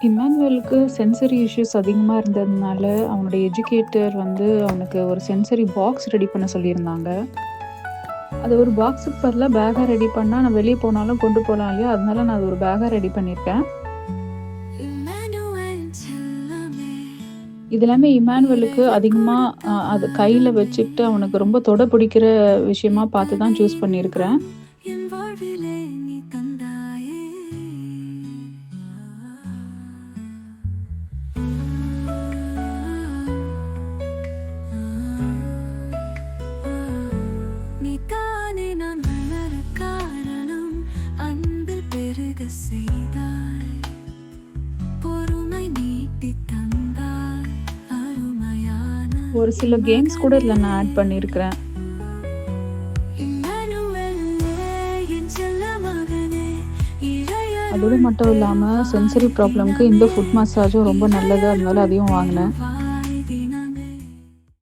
இம்மானுவேலுக்கு sensory issues அதிகமா இருந்ததுனால, அவனுடைய எஜுகேட்டர் வந்து அவனுக்கு ஒரு சென்சரி பாக்ஸ் ரெடி பண்ண சொல்லியிருந்தாங்க. அது ஒரு பாக்ஸுக்கு பதிலா பேக்கா ரெடி பண்ணா, நான் வெளிய போனாலும் கொண்டு போலாம் இல்லையா? அதனால நான் அது ஒரு பேக்கா ரெடி பண்ணியிருக்கேன். இது எல்லாமே இம்மானுவேலுக்கு அதிகமா அது கையில வச்சுக்கிட்டு அவனுக்கு ரொம்ப தொட பிடிக்கிற விஷயமா பார்த்து தான் சூஸ் பண்ணியிருக்கிறேன். ஒரு சில கேம்ஸ் கூட இதில நான் ஆட் பண்ணியிருக்கிறேன். அதோடு மட்டும் இல்லாம சென்சரி ப்ராப்ளம்க்கு இந்த ஃபுட் மசாஜும் ரொம்ப நல்லது. அதனால அதையும் வாங்கினேன்.